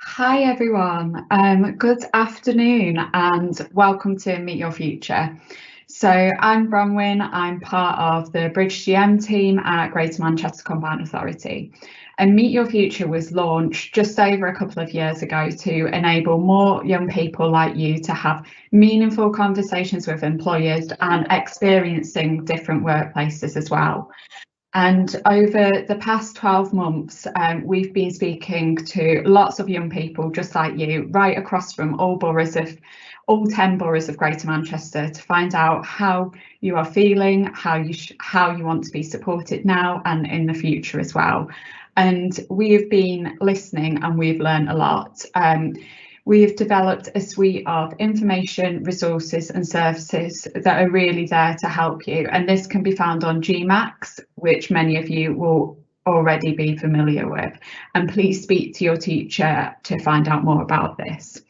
Hi everyone, good afternoon and welcome to Meet Your Future. So I'm Bronwyn, I'm part of the Bridge GM team at Greater Manchester Combined Authority. And Meet Your Future was launched just over a couple of years ago to enable more young people like you to have meaningful conversations with employers and experiencing different workplaces as well. And over the past 12 months, we've been speaking to lots of young people just like you, right across from all 10 boroughs of Greater Manchester, to find out how you are feeling, how you want to be supported now and in the future as well. And we have been listening and we've learned a lot. We have developed a suite of information, resources and services that are really there to help you. And this can be found on GMAX, which many of you will already be familiar with. And please speak to your teacher to find out more about this.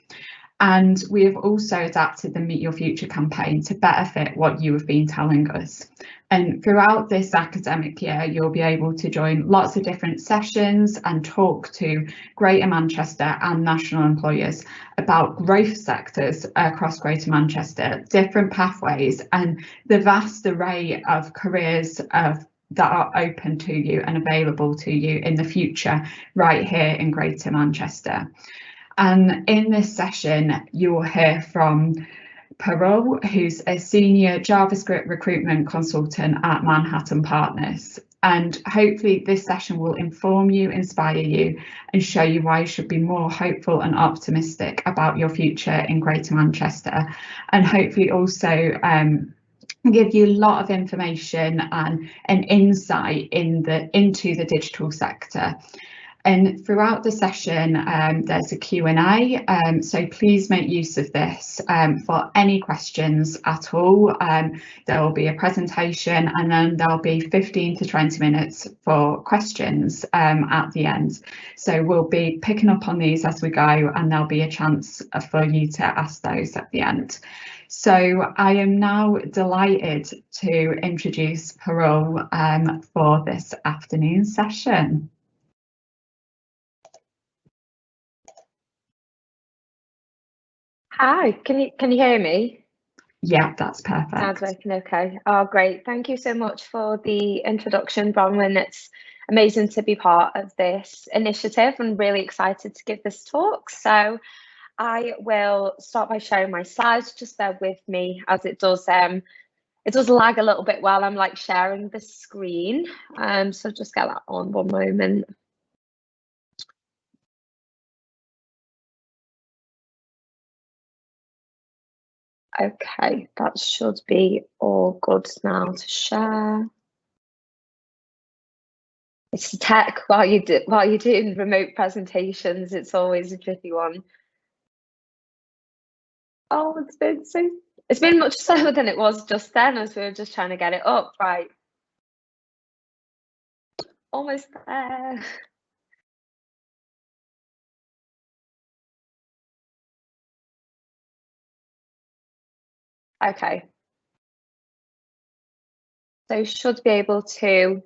And we have also adapted the Meet Your Future campaign to better fit what you have been telling us. And throughout this academic year, you'll be able to join lots of different sessions and talk to Greater Manchester and national employers about growth sectors across Greater Manchester, different pathways and the vast array of careers that are open to you and available to you in the future right here in Greater Manchester. And in this session, you will hear from Parul, who's a senior JavaScript recruitment consultant at Manhattan Partners. And hopefully this session will inform you, inspire you, and show you why you should be more hopeful and optimistic about your future in Greater Manchester. And hopefully also give you a lot of information and an insight into the digital sector. And throughout the session, there's a Q&A, so please make use of this for any questions at all. There will be a presentation and then there'll be 15 to 20 minutes for questions at the end. So we'll be picking up on these as we go and there'll be a chance for you to ask those at the end. So I am now delighted to introduce Parul for this afternoon session. Hi, can you hear me? Yeah, that's perfect. Sounds working okay. Oh, great. Thank you so much for the introduction, Bronwyn. It's amazing to be part of this initiative and really excited to give this talk. So I will start by sharing my slides. Just bear with me as it does lag a little bit while I'm like sharing the screen. So just get that on one moment. Okay, that should be all good now to share. It's the tech while you're doing remote presentations. It's always a tricky one. Oh, it's been much slower than it was just then as we were just trying to get it up. Right, almost there. Okay. So you should be able to.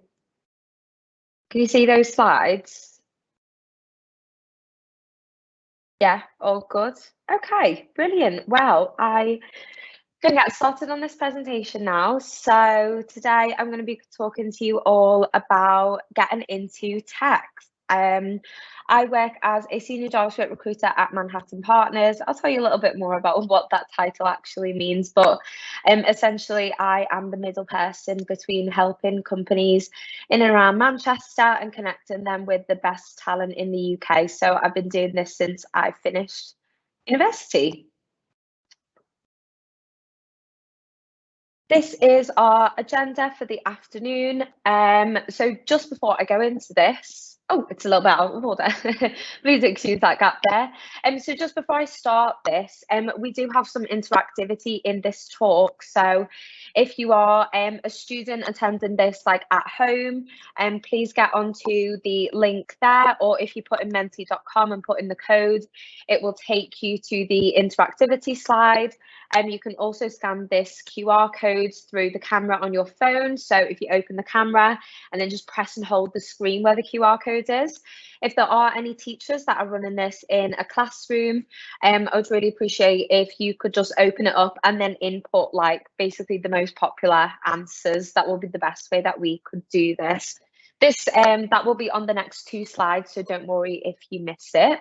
Can you see those slides? Yeah, all good. Okay, brilliant. Well, I'm going to get started on this presentation now. So today I'm going to be talking to you all about getting into tech. I work as a senior JavaScript recruiter at Manhattan Partners. I'll tell you a little bit more about what that title actually means, but essentially I am the middle person between helping companies in and around Manchester and connecting them with the best talent in the UK. So I've been doing this since I finished university. This is our agenda for the afternoon. So just before I go into this, oh, it's a little bit out of order. Please excuse that gap there. So just before I start this, we do have some interactivity in this talk. So if you are a student attending this like at home, please get onto the link there, or if you put in menti.com and put in the code, it will take you to the interactivity slide. You can also scan this QR code through the camera on your phone. So if you open the camera and then just press and hold the screen where the QR code is. If there are any teachers that are running this in a classroom, I would really appreciate if you could just open it up and then input like basically the most popular answers. That will be the best way that we could do this. That will be on the next 2 slides, so don't worry if you miss it.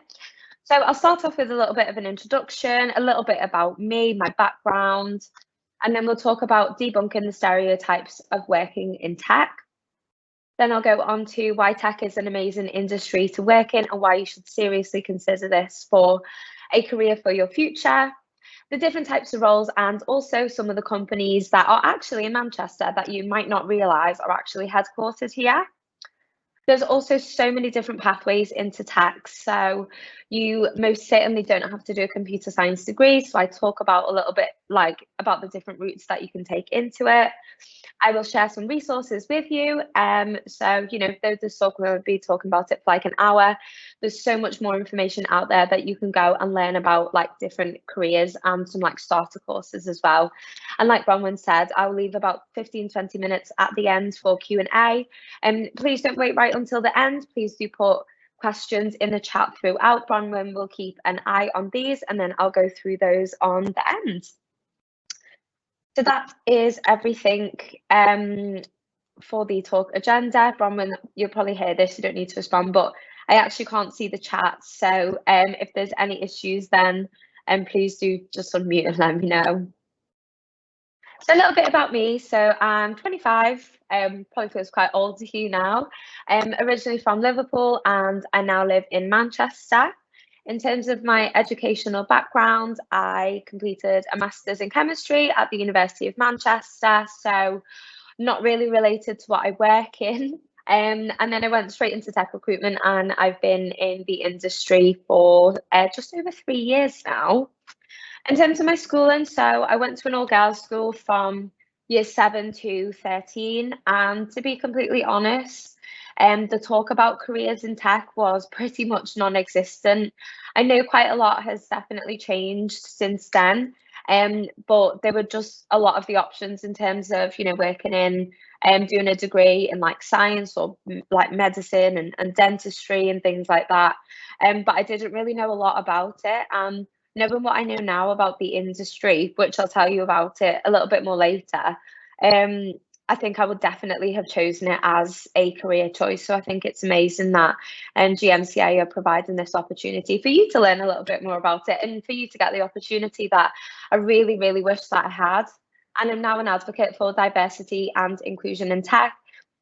So I'll start off with a little bit of an introduction, a little bit about me, my background, and then we'll talk about debunking the stereotypes of working in tech. Then I'll go on to why tech is an amazing industry to work in and why you should seriously consider this for a career for your future, the different types of roles, and also some of the companies that are actually in Manchester that you might not realise are actually headquartered here. There's also so many different pathways into tech, so you most certainly don't have to do a computer science degree. So I talk about a little bit like about the different routes that you can take into it. I will share some resources with you. So, you know, though this talk will be talking about it for like an hour, there's so much more information out there that you can go and learn about like different careers and some like starter courses as well. And like Bronwyn said, I will leave about 15-20 minutes at the end for Q&A. And please don't wait right until the end. Please do put questions in the chat throughout. Bronwyn will keep an eye on these and then I'll go through those on the end. So that is everything for the talk agenda. Bronwyn, you'll probably hear this, you don't need to respond, but I actually can't see the chat. So if there's any issues, then please do just unmute and let me know. So a little bit about me. So I'm 25, probably feels quite old to you now. Originally from Liverpool and I now live in Manchester. In terms of my educational background, I completed a master's in chemistry at the University of Manchester, so not really related to what I work in. And then I went straight into tech recruitment and I've been in the industry for just over 3 years now. In terms of my schooling, so I went to an all-girls school from year 7 to 13, and to be completely honest, the talk about careers in tech was pretty much non-existent. I know quite a lot has definitely changed since then, but there were just a lot of the options in terms of, you know, working in doing a degree in like science or like medicine and dentistry and things like that. But I didn't really know a lot about it. Knowing what I know now about the industry, which I'll tell you about it a little bit more later, I think I would definitely have chosen it as a career choice. So I think it's amazing that GMCA are providing this opportunity for you to learn a little bit more about it and for you to get the opportunity that I really, really wish that I had. And I'm now an advocate for diversity and inclusion in tech.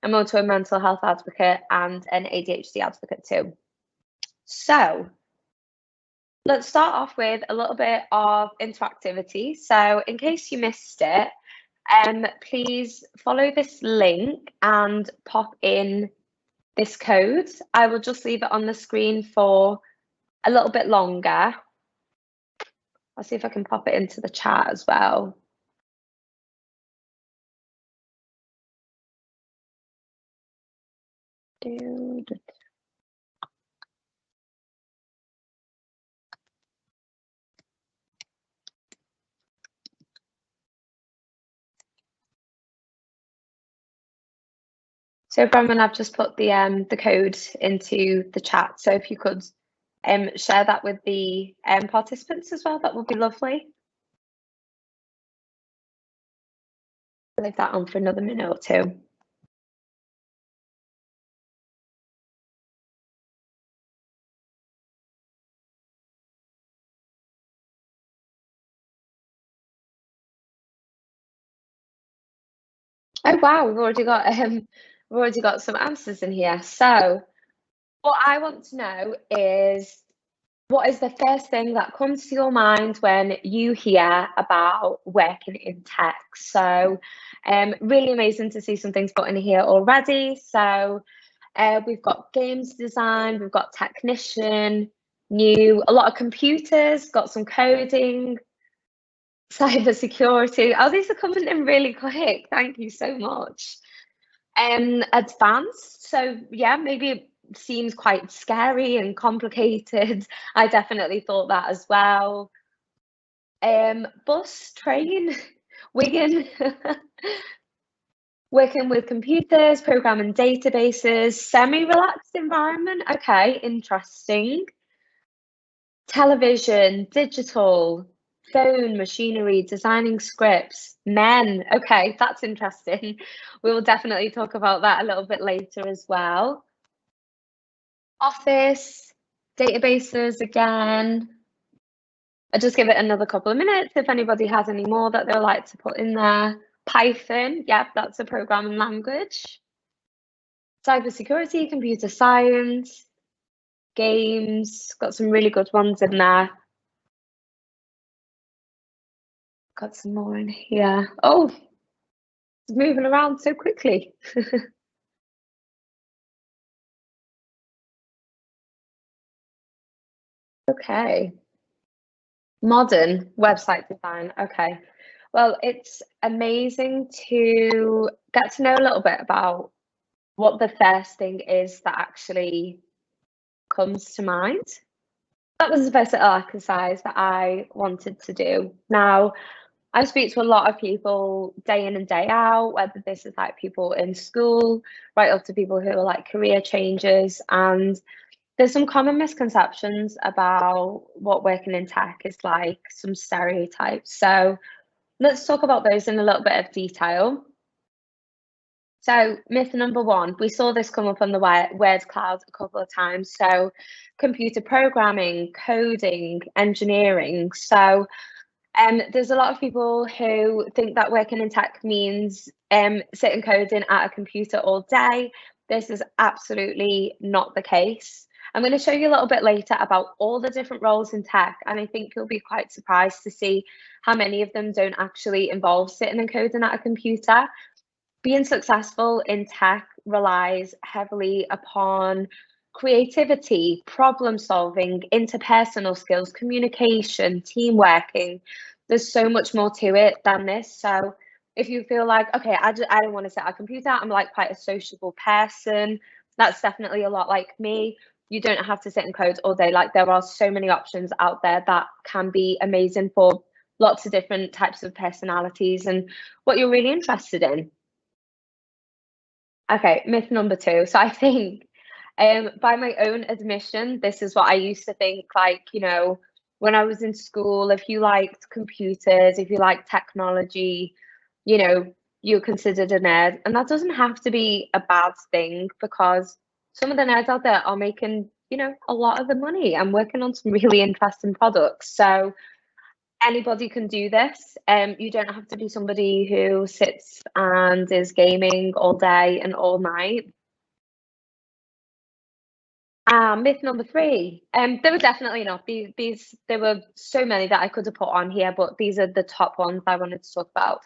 I'm also a mental health advocate and an ADHD advocate too. So let's start off with a little bit of interactivity. So in case you missed it, please follow this link and pop in this code. I will just leave it on the screen for a little bit longer. I'll see if I can pop it into the chat as well. So Bronwyn, I've just put the code into the chat. So if you could share that with the participants as well, that would be lovely. I'll leave that on for another minute or two. Oh wow, we've already got some answers in here. So what I want to know is, what is the first thing that comes to your mind when you hear about working in tech? So really amazing to see some things put in here already. So we've got games design, we've got technician, new, a lot of computers, got some coding, cyber security. Oh, these are coming in really quick. Thank you so much. Advanced. So yeah, maybe it seems quite scary and complicated. I definitely thought that as well. Bus, train, Wigan, working with computers, programming databases, semi-relaxed environment. Okay, interesting. Television, digital, phone, machinery, designing scripts, men. Okay, that's interesting. We will definitely talk about that a little bit later as well. Office, databases again. I'll just give it another couple of minutes if anybody has any more that they'd like to put in there. Python, yep, that's a programming language. Cybersecurity, computer science, games, got some really good ones in there. Got some more in here. Oh, it's moving around so quickly. Okay. Modern website design. Okay. Well, it's amazing to get to know a little bit about what the first thing is that actually comes to mind. That was the first little exercise that I wanted to do. Now, I speak to a lot of people day in and day out, whether this is like people in school, right up to people who are like career changers. And there's some common misconceptions about what working in tech is like, some stereotypes. So let's talk about those in a little bit of detail. So myth number one, we saw this come up on the word cloud a couple of times. So computer programming, coding, engineering. So there's a lot of people who think that working in tech means sitting coding at a computer all day. This is absolutely not the case. I'm going to show you a little bit later about all the different roles in tech, and I think you'll be quite surprised to see how many of them don't actually involve sitting and coding at a computer. Being successful in tech relies heavily upon creativity, problem solving, interpersonal skills, communication, team working. There's so much more to it than this. So if you feel like, okay, I don't want to sit at a computer, I'm like quite a sociable person, that's definitely a lot like me. You don't have to sit and code all day. Like, there are so many options out there that can be amazing for lots of different types of personalities and what you're really interested in. Okay, myth number two. So I think, by my own admission, this is what I used to think, like, when I was in school, if you liked computers, if you liked technology, you're considered a nerd. And that doesn't have to be a bad thing, because some of the nerds out there are making, a lot of the money and working on some really interesting products. So anybody can do this. You don't have to be somebody who sits and is gaming all day and all night. Myth number three. There were definitely not these. There were so many that I could have put on here, but these are the top ones I wanted to talk about.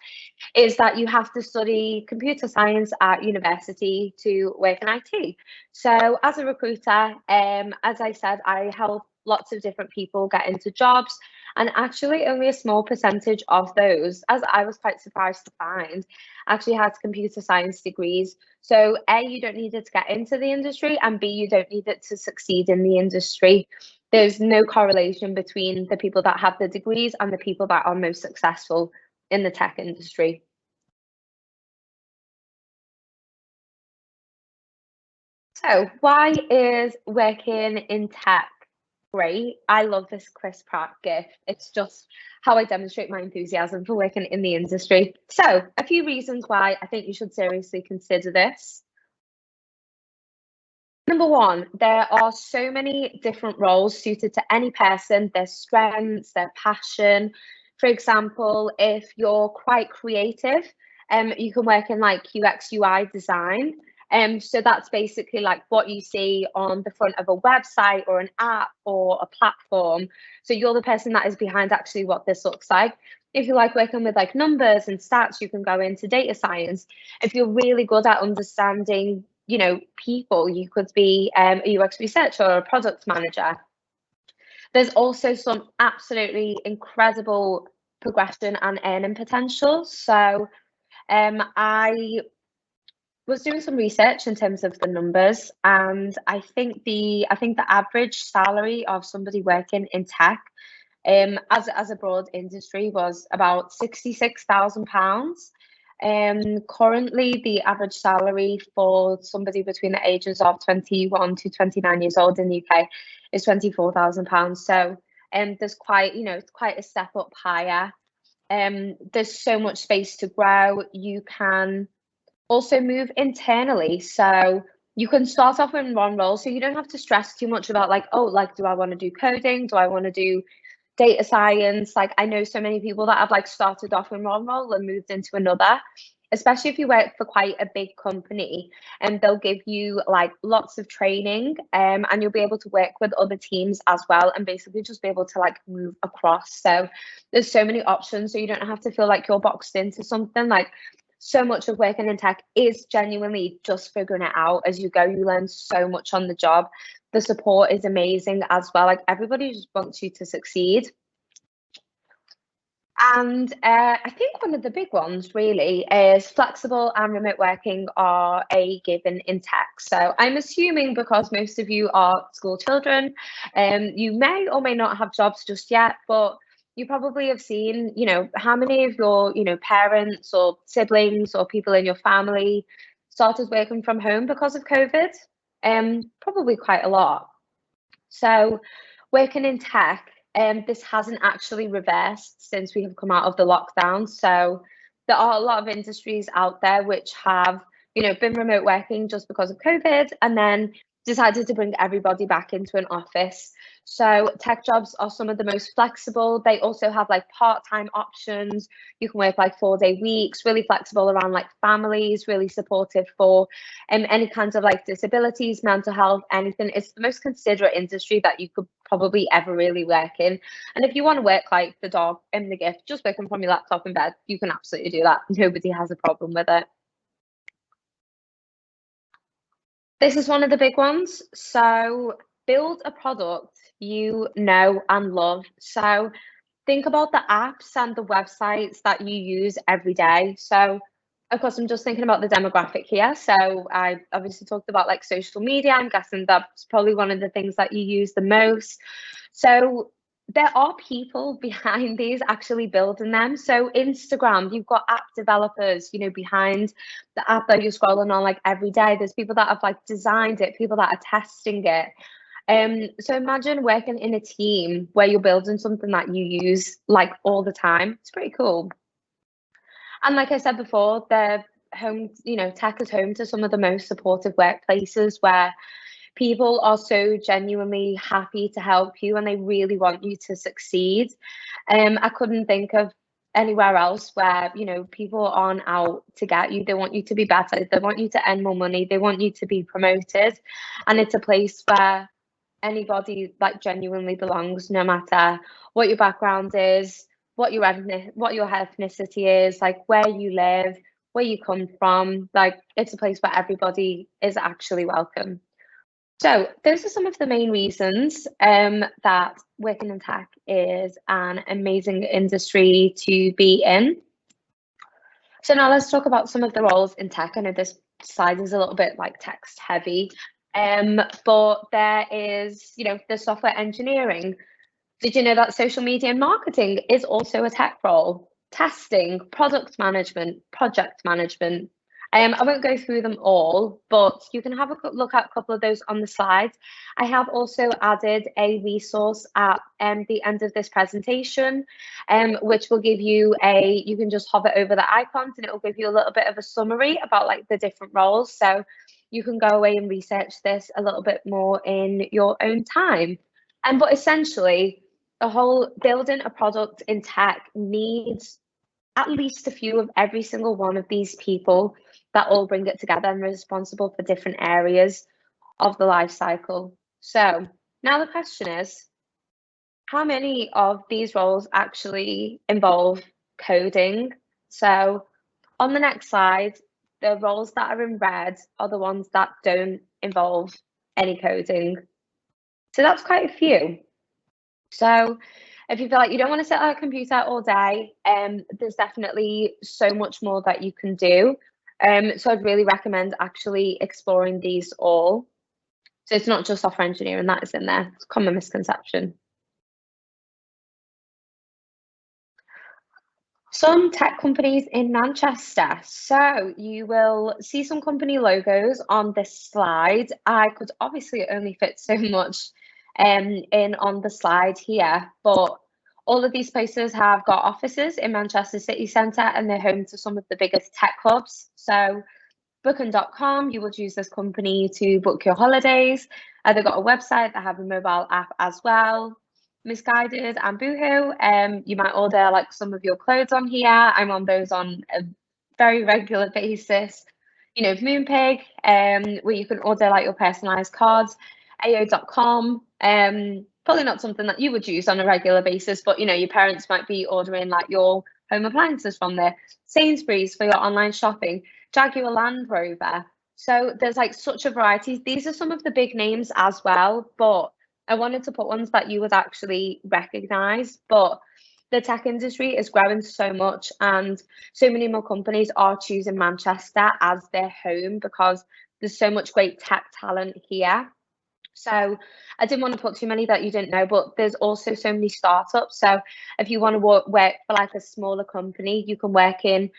Is that you have to study computer science at university to work in IT. So as a recruiter, as I said, I help lots of different people get into jobs, and actually only a small percentage of those, as I was quite surprised to find, actually has computer science degrees. So A, you don't need it to get into the industry, and B, you don't need it to succeed in the industry. There's no correlation between the people that have the degrees and the people that are most successful in the tech industry. So why is working in tech great? I love this Chris Pratt gif. It's just how I demonstrate my enthusiasm for working in the industry. So a few reasons why I think you should seriously consider this. Number one, there are so many different roles suited to any person, their strengths, their passion. For example, if you're quite creative, you can work in like UX UI design. So that's basically like what you see on the front of a website or an app or a platform. So you're the person that is behind actually what this looks like. If you like working with like numbers and stats, you can go into data science. If you're really good at understanding, people, you could be a UX researcher or a product manager. There's also some absolutely incredible progression and earning potential. So I was doing some research in terms of the numbers, and I think the average salary of somebody working in tech as a broad industry was about £66,000. Currently, the average salary for somebody between the ages of 21 to 29 years old in the UK is £24,000. So there's quite a step up higher. There's so much space to grow. You can also move internally. So you can start off in one role, so you don't have to stress too much about do I want to do coding? Do I want to do data science? Like, I know so many people that have started off in one role and moved into another, especially if you work for quite a big company, and they'll give you lots of training, and you'll be able to work with other teams as well, and basically just be able to move across. So there's so many options, so you don't have to feel like you're boxed into something. So much of working in tech is genuinely just figuring it out as you go. You learn so much on the job. The support is amazing as well. Everybody just wants you to succeed. And I think one of the big ones really is flexible and remote working are a given in tech. So I'm assuming because most of you are school children, you may or may not have jobs just yet, but you probably have seen, how many of your, parents or siblings or people in your family started working from home because of COVID? Probably quite a lot. So working in tech, this hasn't actually reversed since we have come out of the lockdown. So there are a lot of industries out there which have, been remote working just because of COVID, and then decided to bring everybody back into an office. So tech jobs are some of the most flexible. They also have part-time options. You can work 4-day weeks, really flexible around families, really supportive for any kinds of disabilities, mental health, anything. It's the most considerate industry that you could probably ever really work in. And if you want to work like the dog in the gift, just working from your laptop in bed, you can absolutely do that. Nobody has a problem with it. This is one of the big ones. So build a product you know and love. So think about the apps and the websites that you use every day. So of course, I'm just thinking about the demographic here. So I obviously talked about social media. I'm guessing that's probably one of the things that you use the most. So there are people behind these actually building them. So Instagram, you've got app developers, behind the app that you're scrolling on every day. There's people that have designed it, people that are testing it. So imagine working in a team where you're building something that you use all the time. It's pretty cool. And like I said before, they're home, tech is home to some of the most supportive workplaces where people are so genuinely happy to help you and they really want you to succeed. I couldn't think of anywhere else where, people aren't out to get you. They want you to be better. They want you to earn more money. They want you to be promoted. And it's a place where anybody genuinely belongs, no matter what your background is, what your ethnicity is, where you live, where you come from. It's a place where everybody is actually welcome. So those are some of the main reasons that working in tech is an amazing industry to be in. So now let's talk about some of the roles in tech. I know this slide is a little bit text heavy, but there is, the software engineering. Did you know that social media and marketing is also a tech role? Testing, product management, project management. I won't go through them all, but you can have a look at a couple of those on the slides. I have also added a resource at the end of this presentation, which will give you you can just hover over the icons and it will give you a little bit of a summary about the different roles. So you can go away and research this a little bit more in your own time. But essentially, the whole building a product in tech needs at least a few of every single one of these people that all bring it together and are responsible for different areas of the life cycle. So now the question is, how many of these roles actually involve coding? So on the next slide, the roles that are in red are the ones that don't involve any coding. So that's quite a few. So if you feel like you don't want to sit at a computer all day, there's definitely so much more that you can do. So I'd really recommend actually exploring these all. So it's not just software engineering that is in there. It's a common misconception. Some tech companies in Manchester. So you will see some company logos on this slide. I could obviously only fit so much in on the slide here, but all of these places have got offices in Manchester city centre and they're home to some of the biggest tech hubs. So Booking.com, you would use this company to book your holidays. They've got a website, they have a mobile app as well. Misguided and Boohoo, you might order like some of your clothes on here. I'm on those on a very regular basis. You know, Moonpig, where you can order like your personalized cards. AO.com, probably not something that you would use on a regular basis, but you know, your parents might be ordering like your home appliances from there. Sainsbury's for your online shopping. Jaguar Land Rover. So there's like such a variety. These are some of the big names as well, but I wanted to put ones that you would actually recognize. But the tech industry is growing so much, and so many more companies are choosing Manchester as their home because there's so much great tech talent here. So I didn't want to put too many that you didn't know, but there's also so many startups. So if you want to work for like a smaller company, you can work in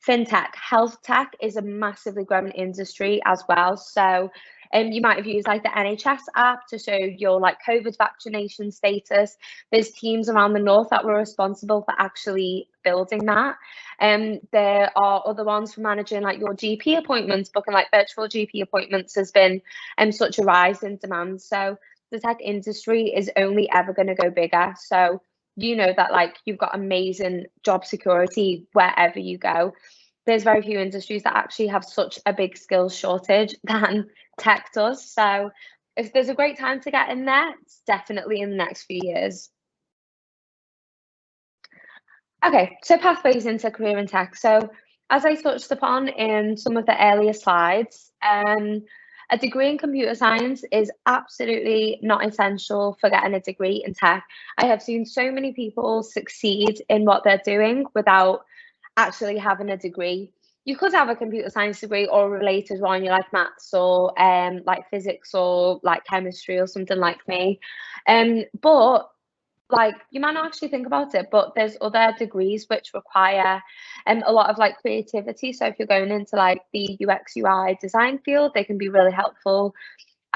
fintech. Health tech is a massively growing industry as well. So you might have used like the NHS app to show your like COVID vaccination status. There's teams around the north that were responsible for actually building that. There are other ones for managing like your GP appointments, booking like virtual GP appointments has been such a rise in demand. So the tech industry is only ever going to go bigger. So you know that like you've got amazing job security wherever you go. There's very few industries that actually have such a big skills shortage than tech does. So if there's a great time to get in there, it's definitely in the next few years. Okay, so pathways into career in tech. So as I touched upon in some of the earlier slides, a degree in computer science is absolutely not essential for getting a degree in tech. I have seen so many people succeed in what they're doing without actually having a degree. You could have a computer science degree or a related one, you like maths or like physics or like chemistry or something like me. But like you might not actually think about it, but there's other degrees which require a lot of like creativity. So if you're going into like the UX UI design field, they can be really helpful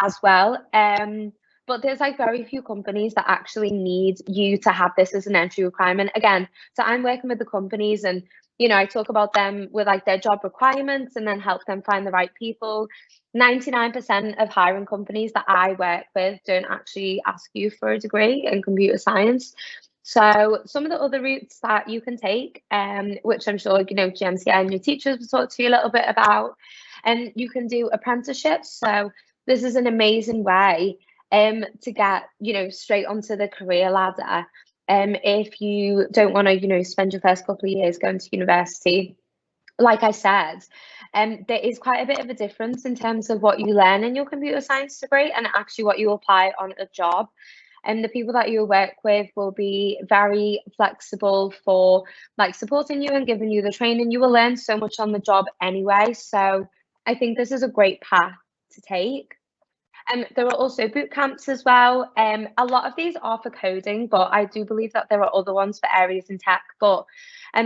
as well. But there's like very few companies that actually need you to have this as an entry requirement. Again, so I'm working with the companies and you know, I talk about them with like their job requirements and then help them find the right people. 99% of hiring companies that I work with don't actually ask you for a degree in computer science. So some of the other routes that you can take, which I'm sure, you know, GMCI and your teachers will talk to you a little bit about, and you can do apprenticeships. So this is an amazing way to get, you know, straight onto the career ladder. If you don't want to, you know, spend your first couple of years going to university, like I said, there is quite a bit of a difference in terms of what you learn in your computer science degree and actually what you apply on a job. And the people that you work with will be very flexible for like supporting you and giving you the training. You will learn so much on the job anyway. So I think this is a great path to take. There are also boot camps as well. A lot of these are for coding, but I do believe that there are other ones for areas in tech. But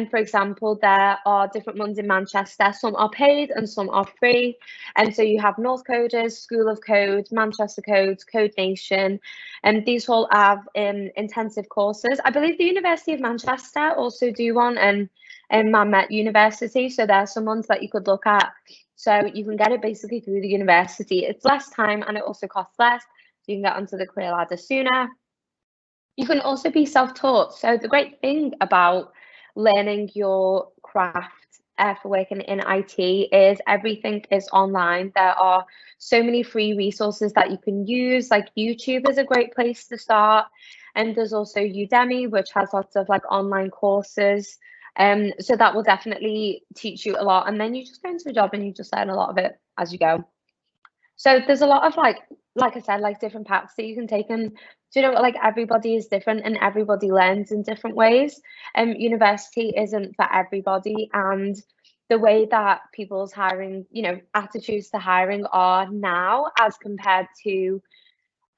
for example, there are different ones in Manchester. Some are paid and some are free. And so you have North Coders, School of Code, Manchester Codes, Code Nation, and these all have intensive courses. I believe the University of Manchester also do one, and Man Met University. So there are some ones that you could look at. So you can get it basically through the university. It's less time and it also costs less. So you can get onto the career ladder sooner. You can also be self-taught. So the great thing about learning your craft for working in IT is everything is online. There are so many free resources that you can use. Like YouTube is a great place to start. And there's also Udemy, which has lots of like online courses. So that will definitely teach you a lot. And then you just go into a job and you just learn a lot of it as you go. So there's a lot of like I said, like different paths that you can take. And do you know what, like everybody is different and everybody learns in different ways. University isn't for everybody. And the way that people's hiring, you know, attitudes to hiring are now as compared to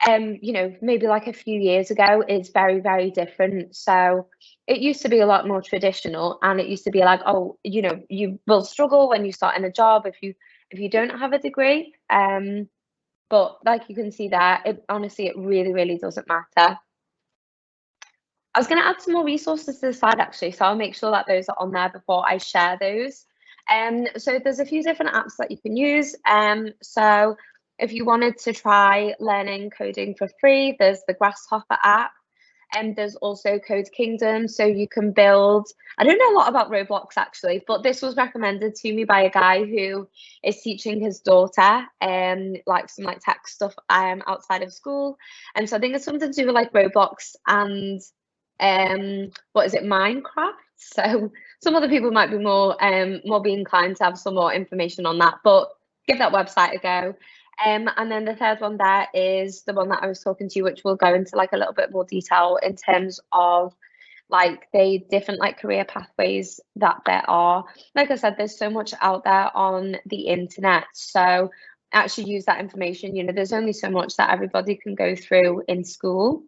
you know, maybe like a few years ago, it's very, very different. So it used to be a lot more traditional, and it used to be like, oh, you know, you will struggle when you start in a job if you don't have a degree. But like you can see there, it honestly, it really, really doesn't matter. I was going to add some more resources to the side actually, so I'll make sure that those are on there before I share those. So there's a few different apps that you can use. So if you wanted to try learning coding for free, there's the Grasshopper app, and there's also Code Kingdom. So you can build, I don't know a lot about Roblox actually, but this was recommended to me by a guy who is teaching his daughter like some like tech stuff outside of school. And so I think it's something to do with like Roblox and what is it, Minecraft? So some other people might be more be inclined to have some more information on that, but give that website a go. And then the third one there is the one that I was talking to you, which will go into like a little bit more detail in terms of like the different like career pathways that there are. Like I said, there's so much out there on the internet, so actually use that information. You know, there's only so much that everybody can go through in school.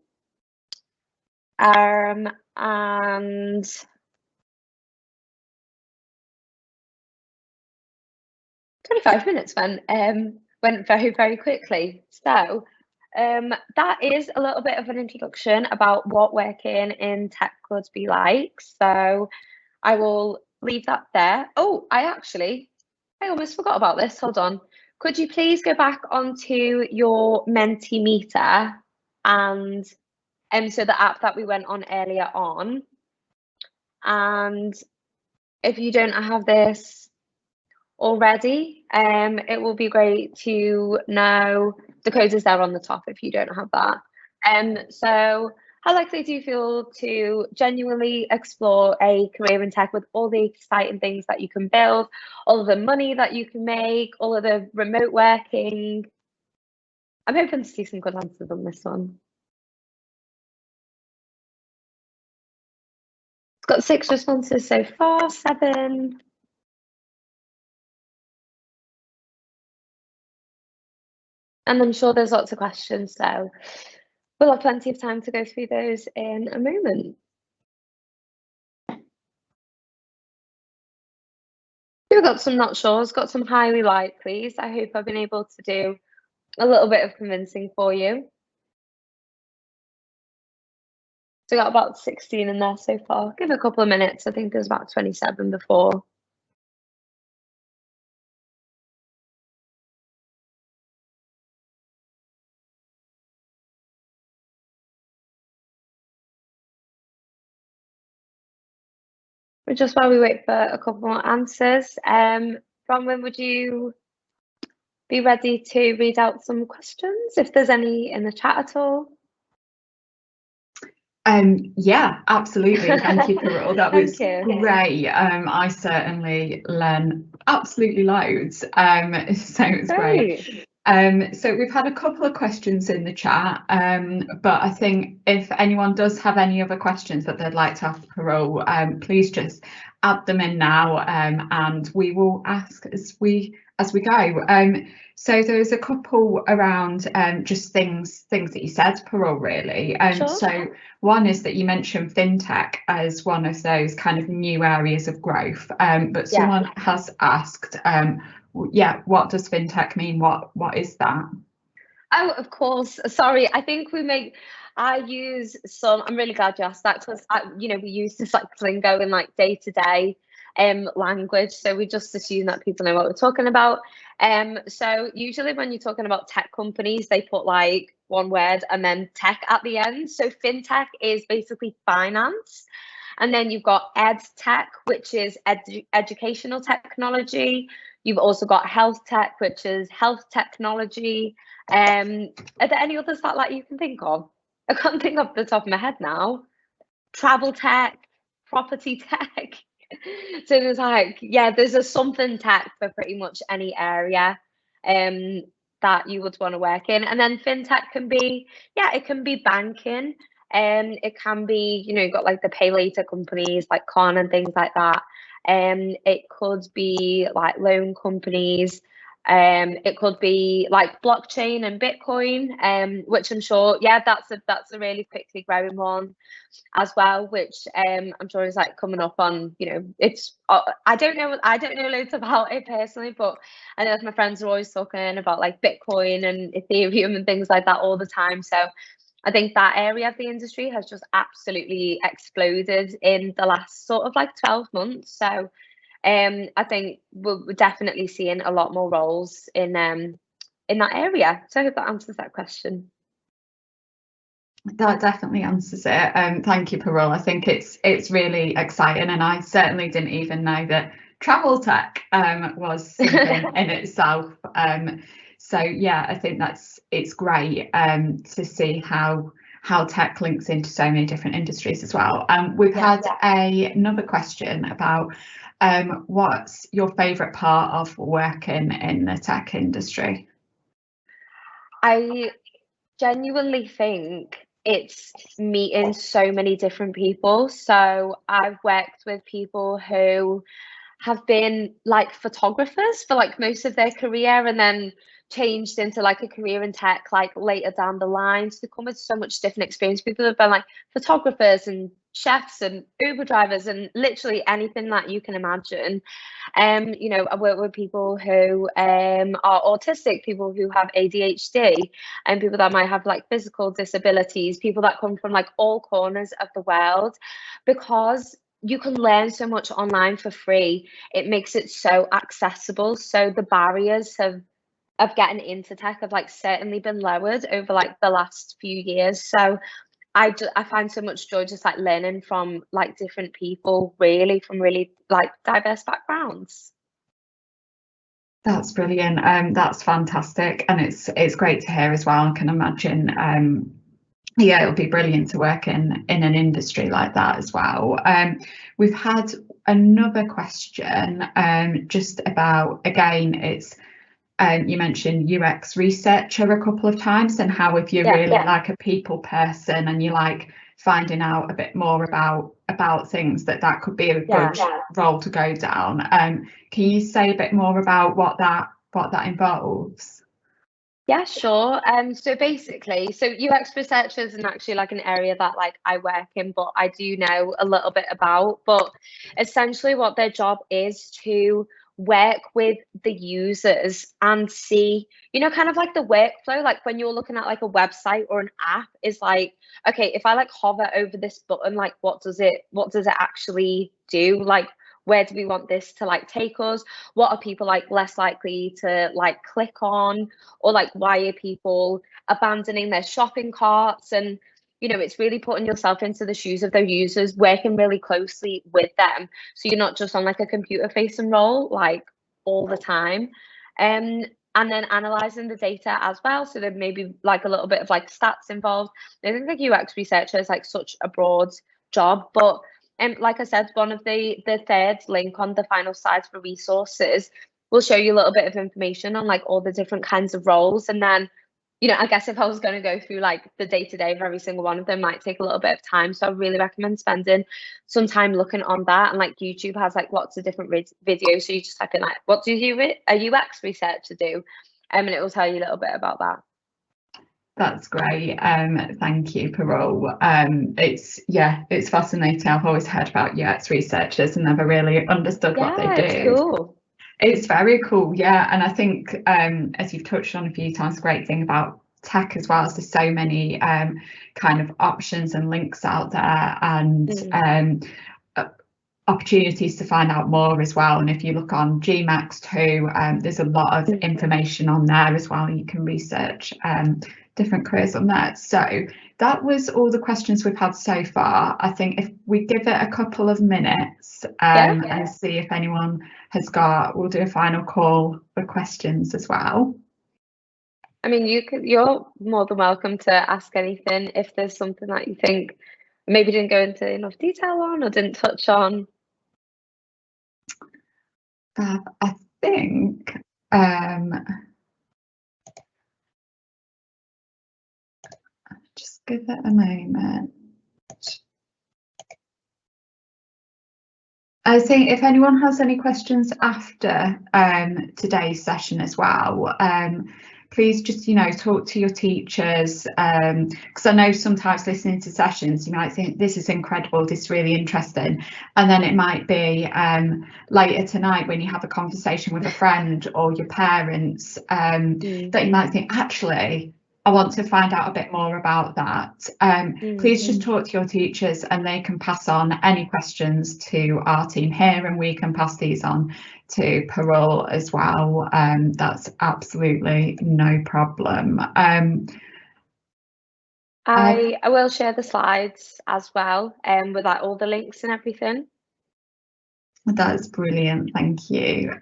And 25 minutes went very, very quickly. So that is a little bit of an introduction about what working in tech could be like. So I will leave that there. Oh, I almost forgot about this. Hold on. Could you please go back onto your Mentimeter and so the app that we went on earlier on. And if you don't have this already, it will be great to know the code is there on the top if you don't have that. So how likely do you feel to genuinely explore a career in tech with all the exciting things that you can build, all of the money that you can make, all of the remote working? I'm hoping to see some good answers on this one. It's got 6 responses so far, 7. And I'm sure there's lots of questions, so we'll have plenty of time to go through those in a moment. We've got some not sures, got some highly likelies. I hope I've been able to do a little bit of convincing for you. So got about 16 in there so far. Give it a couple of minutes. I think there's about 27 before. But just while we wait for a couple more answers, Bronwyn, would you be ready to read out some questions if there's any in the chat at all? Yeah, absolutely. Thank you, Carol. That was great. I certainly learn absolutely loads. So it's great. So we've had a couple of questions in the chat, but I think if anyone does have any other questions that they'd like to ask Carol, please just add them in now, and we will ask as we go. So there's a couple around just things that you said, Parole, really. Sure. So one is that you mentioned fintech as one of those kind of new areas of growth, but someone has asked, what does fintech mean? What is that? Oh, of course. Sorry, I think I use some. I'm really glad you asked that, because we use this like lingo in like day-to-day language, so we just assume that people know what we're talking about. So usually when you're talking about tech companies, they put like one word and then tech at the end. So fintech is basically finance, and then you've got ed tech, which is educational technology. You've also got health tech, which is health technology. Are there any others that like you can think of? I can't think off the top of my head now. Travel tech, property tech. So there's like, there's a something tech for pretty much any area that you would want to work in. And then fintech can be, it can be banking. It can be, you've got like the pay later companies like Klarna and things like that. It could be like loan companies. It could be like blockchain and Bitcoin, which I'm sure, yeah, that's a really quickly growing one as well, which I'm sure is like coming up on, it's I don't know loads about it personally, but I know my friends are always talking about like Bitcoin and Ethereum and things like that all the time. So I think that area of the industry has just absolutely exploded in the last sort of like 12 months. So I think we're definitely seeing a lot more roles in that area. So I hope that answers that question. That definitely answers it. Thank you, Parul. I think it's really exciting, and I certainly didn't even know that travel tech was something in itself. So yeah, I think it's great to see how tech links into so many different industries as well. We've had another question about what's your favourite part of working in the tech industry? I genuinely think it's meeting so many different people. So I've worked with people who have been like photographers for like most of their career and then changed into like a career in tech like later down the line. So they come with so much different experience. People have been like photographers and chefs and Uber drivers and literally anything that you can imagine. I work with people who are autistic, people who have ADHD, and people that might have like physical disabilities, people that come from like all corners of the world, because you can learn so much online for free. It makes it so accessible. So the barriers of getting into tech have like certainly been lowered over like the last few years. So I find so much joy just like learning from like different people, really, from really like diverse backgrounds. That's brilliant. That's fantastic, and it's great to hear as well. I can imagine. Yeah, it would be brilliant to work in an industry like that as well. We've had another question just about, again, it's you mentioned UX researcher a couple of times, and how if you're really like a people person and you like finding out a bit more about things, that could be a good role to go down. Can you say a bit more about what that involves? Yeah, sure. So basically, so UX research isn't actually like an area that like I work in, but I do know a little bit about. But essentially what their job is to work with the users and see, kind of like the workflow, like when you're looking at like a website or an app, is like, okay, if I like hover over this button, like what does it actually do? Like, where do we want this to like take us? What are people like less likely to like click on? Or like, why are people abandoning their shopping carts? And it's really putting yourself into the shoes of their users, working really closely with them, so you're not just on like a computer facing role like all the time. And then analyzing the data as well, so there may be like a little bit of like stats involved. I think like UX researcher is like such a broad job, but like I said, one of the third link on the final slides for resources will show you a little bit of information on like all the different kinds of roles. And then, I guess if I was going to go through like the day-to-day of every single one of them, might take a little bit of time. So I really recommend spending some time looking on that. And like YouTube has like lots of different videos. So you just type in like, what do a UX researcher do? And it will tell you a little bit about that. That's great. Thank you, Parul. It's fascinating. I've always heard about UX researchers and never really understood what they do. It's cool. It's very cool, yeah. And I think, as you've touched on a few times, the great thing about tech as well is there's so many kind of options and links out there, and opportunities to find out more as well. And if you look on GMAX too, there's a lot of information on there as well. You can research different careers on that. So that was all the questions we've had so far. I think if we give it a couple of minutes and see if anyone has we'll do a final call for questions as well. I mean, you're more than welcome to ask anything if there's something that you think maybe didn't go into enough detail on or didn't touch on. I think just give it a moment. I think if anyone has any questions after today's session as well, please just, talk to your teachers, because I know sometimes listening to sessions, you might think this is incredible, this is really interesting, and then it might be later tonight when you have a conversation with a friend or your parents that you might think, actually, I want to find out a bit more about that. Please just talk to your teachers and they can pass on any questions to our team here, and we can pass these on to Parole as well. That's absolutely no problem. I will share the slides as well, with like all the links and everything. That's brilliant, thank you.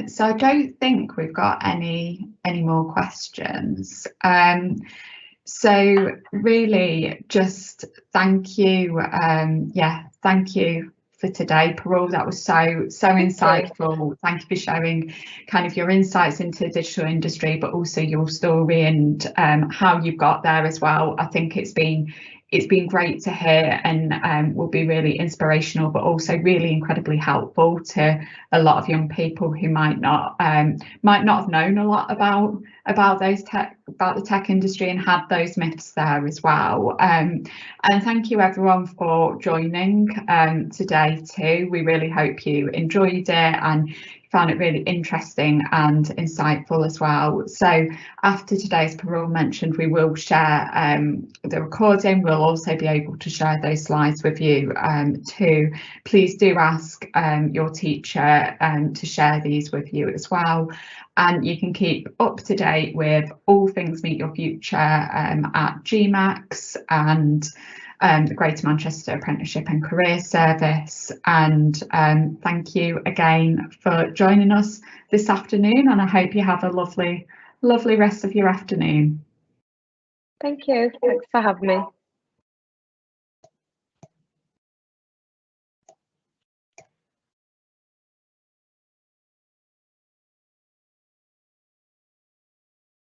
So I don't think we've got any more questions. So really just thank you. Thank you for today, Parole. That was so insightful. Thank you for sharing kind of your insights into the digital industry, but also your story and how you got there as well. I think it's been great to hear, and will be really inspirational, but also really incredibly helpful to a lot of young people who might not have known a lot about the tech industry and had those myths there as well. And thank you everyone for joining today too. We really hope you enjoyed it and found it really interesting and insightful as well. So after today's Parole mentioned, we will share the recording. We'll also be able to share those slides with you too. Please do ask your teacher to share these with you as well. And you can keep up to date with all things Meet Your Future at GMAX and the Greater Manchester Apprenticeship and Career Service. And thank you again for joining us this afternoon, and I hope you have a lovely rest of your afternoon. Thank you. Thanks for having me.